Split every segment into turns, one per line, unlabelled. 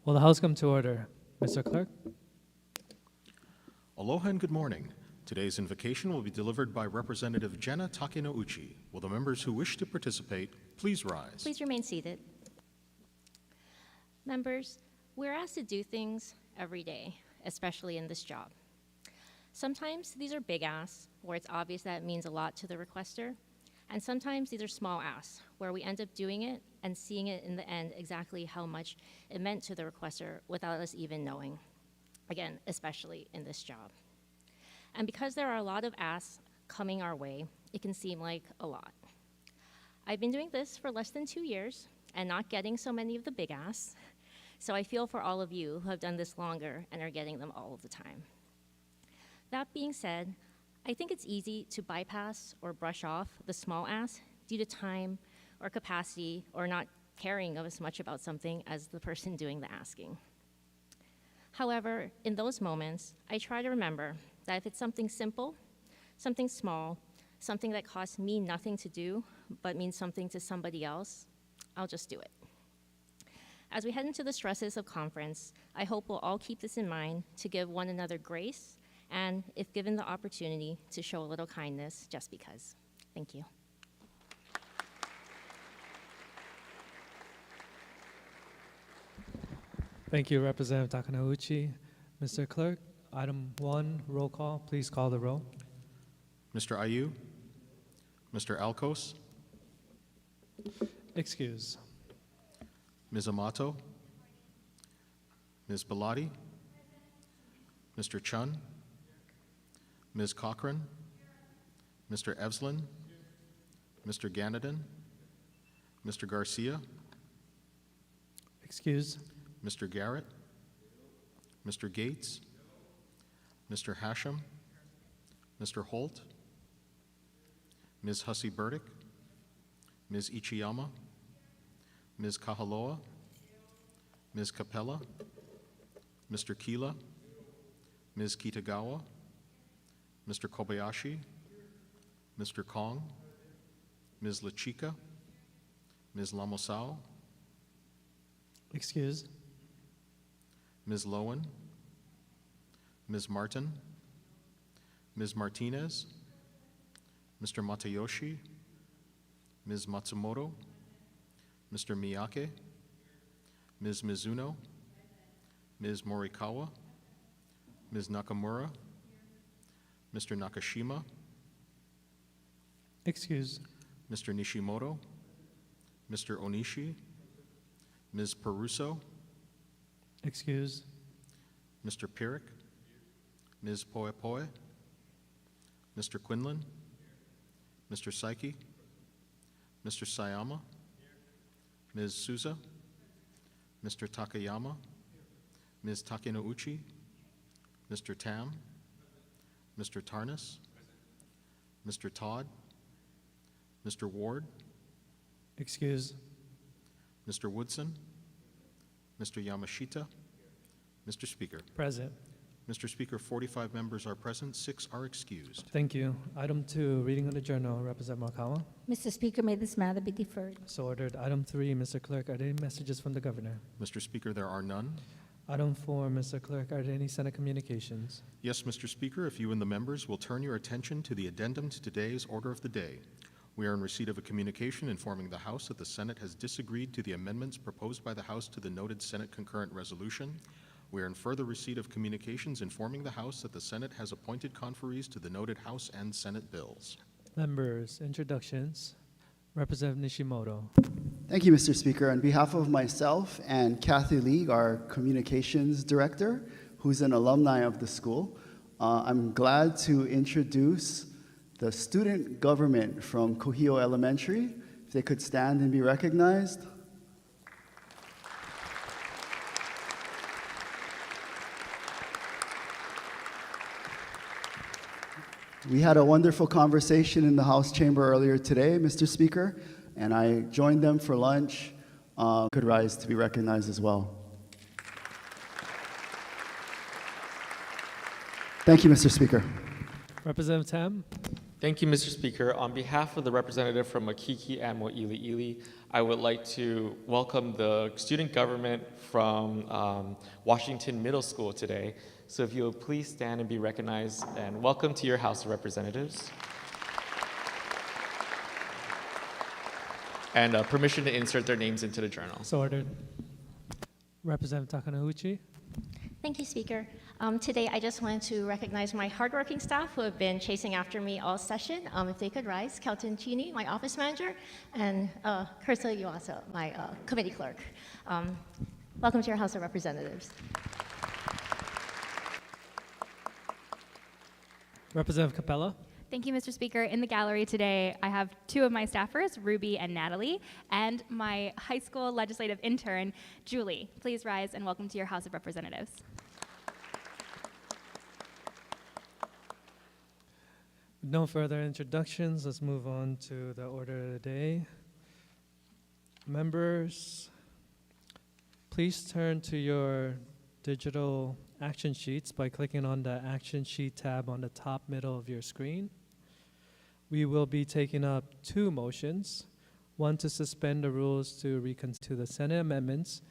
Will the House come to order? Mr. Clerk?
Aloha and good morning. Today's invocation will be delivered by Representative Jenna Takenouchi. Will the members who wish to participate please rise?
Please remain seated. Members, we're asked to do things every day, especially in this job. Sometimes these are big asks, where it's obvious that it means a lot to the requester, and sometimes these are small asks, where we end up doing it and seeing it in the end exactly how much it meant to the requester without us even knowing. Again, especially in this job. And because there are a lot of asks coming our way, it can seem like a lot. I've been doing this for less than 2 years and not getting so many of the big asks, so I feel for all of you who have done this longer and are getting them all of the time. That being said, I think it's easy to bypass or brush off the small asks due to time or capacity or not caring as much about something as the person doing the asking. However, in those moments, I try to remember that if it's something simple, something small, something that costs me nothing to do but means something to somebody else, I'll just do it. As we head into the stresses of conference, I hope we'll all keep this in mind to give one another grace and, if given the opportunity, to show a little kindness just because. Thank you.
Thank you, Representative Takenouchi. Mr. Clerk, item 1, roll call. Please call the roll.
Mr. Ayu? Mr. Alcos?
Excuse.
Ms. Amato? Ms. Bellotti? Mr. Chun? Ms. Cochran? Mr. Evslin? Mr. Ganadin? Mr. Garcia?
Excuse.
Mr. Garrett? Mr. Gates? Mr. Hashem? Mr. Holt? Ms. Hussey Burdick? Ms. Ichiyama? Ms. Kahaloa? Ms. Capella? Mr. Kila? Ms. Kitagawa? Mr. Kobayashi? Mr. Kong? Ms. Lachika? Ms. Lamosao?
Excuse.
Ms. Lowen? Ms. Martin? Ms. Martinez? Mr. Matayoshi? Ms. Matsumoto? Mr. Miyake? Ms. Mizuno? Ms. Morikawa? Ms. Nakamura? Mr. Nakashima?
Excuse.
Mr. Nishimoto? Mr. Onishi? Ms. Peruso?
Excuse.
Mr. Pirik? Ms. Poepoe? Mr. Quinlan? Mr. Saiki? Mr. Sayama? Ms. Souza? Mr. Takayama? Ms. Takenouchi? Mr. Tam? Mr. Tarnas? Mr. Todd? Mr. Ward?
Excuse.
Mr. Woodson? Mr. Yamashita? Mr. Speaker.
Present.
Mr. Speaker, 45 members are present, 6 are excused.
Thank you. Item 2, reading of the journal. Representative Markawa.
Mr. Speaker, may this matter be deferred?
So ordered. Item 3, Mr. Clerk, are there any messages from the governor?
Mr. Speaker, there are none.
Item 4, Mr. Clerk, are there any Senate communications?
Yes, Mr. Speaker, if you and the members will turn your attention to the addendum to today's order of the day. We are in receipt of a communication informing the House that the Senate has disagreed to the amendments proposed by the House to the noted Senate concurrent resolution. We are in further receipt of communications informing the House that the Senate has appointed conferees to the noted House and Senate bills.
Members, introductions. Representative Nishimoto.
Thank you, Mr. Speaker. On behalf of myself and Kathy Lee, our communications director, who's an alumni of the school, I'm glad to introduce the student government from Kohio Elementary. If they could stand and be recognized. We had a wonderful conversation in the House chamber earlier today, Mr. Speaker, and I joined them for lunch. Could rise to be recognized as well. Thank you, Mr. Speaker.
Representative Tam.
Thank you, Mr. Speaker. On behalf of the representative from Makiki and Mo'ili, I would like to welcome the student government from Washington Middle School today. So if you will please stand and be recognized, and welcome to your House of Representatives. And permission to insert their names into the journal.
So ordered. Representative Takanouchi.
Thank you, Speaker. Today, I just wanted to recognize my hardworking staff who have been chasing after me all session. If they could rise, Kelton Cheney, my office manager, and Kursa Yuasa, my committee clerk. Welcome to your House of Representatives.
Representative Capella.
Thank you, Mr. Speaker. In the gallery today, I have two of my staffers, Ruby and Natalie, and my high school legislative intern, Julie. Please rise and welcome to your House of Representatives.
No further introductions. Let's move on to the order of the day. Members, please turn to your digital action sheets by clicking on the action sheet tab on the top middle of your screen. We will be taking up two motions, one to suspend the rules to reconsider the Senate amendments,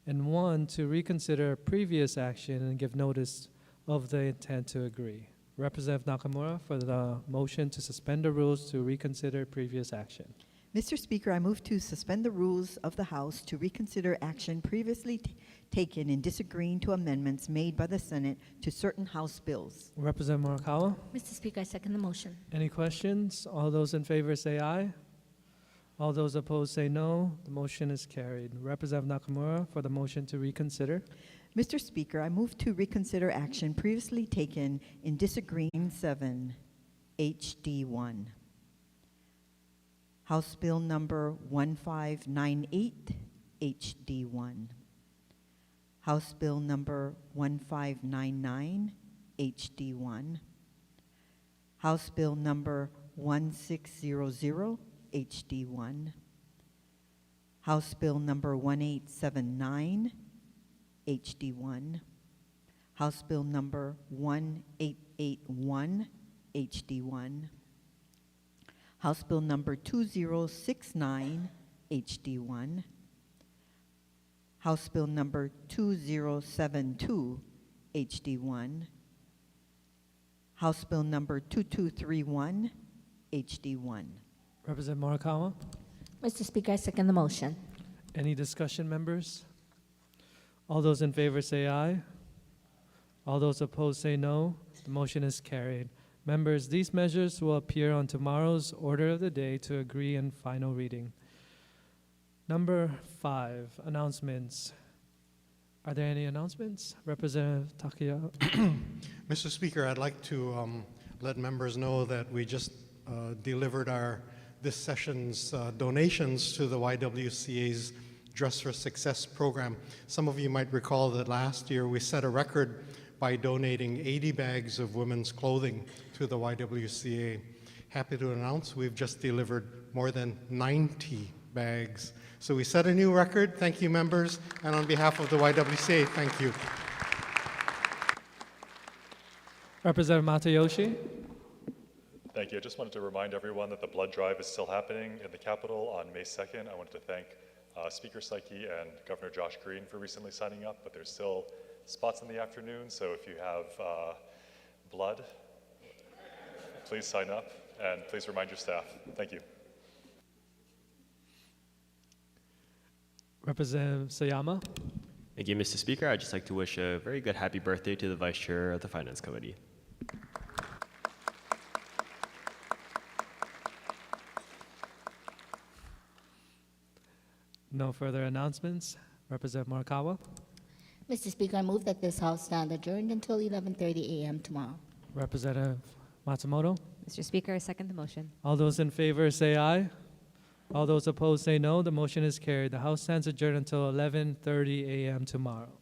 and one to reconsider previous action and give notice of the intent to agree. Representative Nakamura for the motion to suspend the rules to reconsider previous action.
Mr. Speaker, I move to suspend the rules of the House to reconsider action previously taken in disagreeing to amendments made by the Senate to certain House bills.
Representative Morikawa,
Mr. Speaker, I second the motion.
any questions? All those in favor say aye. All those opposed say no. The motion is carried. Representative Nakamura for the motion to reconsider.
Mr. Speaker, I move to reconsider action previously taken in disagreeing 7 HD1. House Bill number 1598 HD1. House Bill number 1599 HD1. House Bill number 1600 HD1. House Bill number 1879 HD1. House Bill number 1881 HD1. House Bill number 2069 HD1. House Bill number 2072 HD1. House Bill number 2231 HD1.
Representative Morikawa,
Mr. Speaker, I second the motion.
any discussion, members? All those in favor say aye. All those opposed say no. The motion is carried. Members, these measures will appear on tomorrow's order of the day to agree in final reading. Number 5, announcements. Are there any announcements? Representative Takia.
Mr. Speaker, I'd like to let members know that we just delivered this session's donations to the YWCA's Dress for Success program. Some of you might recall that last year we set a record by donating 80 bags of women's clothing to the YWCA. Happy to announce we've just delivered more than 90 bags. So we set a new record. Thank you, members. And on behalf of the YWCA, thank you.
Representative Matayoshi.
Thank you. I just wanted to remind everyone that the blood drive is still happening in the Capitol on May 2nd. I wanted to thank Speaker Saiki and Governor Josh Green for recently signing up, but there's still spots in the afternoon, so if you have blood, please sign up, and please remind your staff. Thank you.
Representative Sayama.
Thank you, Mr. Speaker. I'd just like to wish a very good happy birthday to the Vice Chair of the Finance Committee.
No further announcements. Representative Morikawa.
Mr. Speaker, I move that this House stand adjourned until 11:30 a.m. tomorrow.
Representative Matsumoto.
Mr. Speaker, I second the motion.
All those in favor say aye. All those opposed say no. The motion is carried. The House stands adjourned until 11:30 a.m. tomorrow.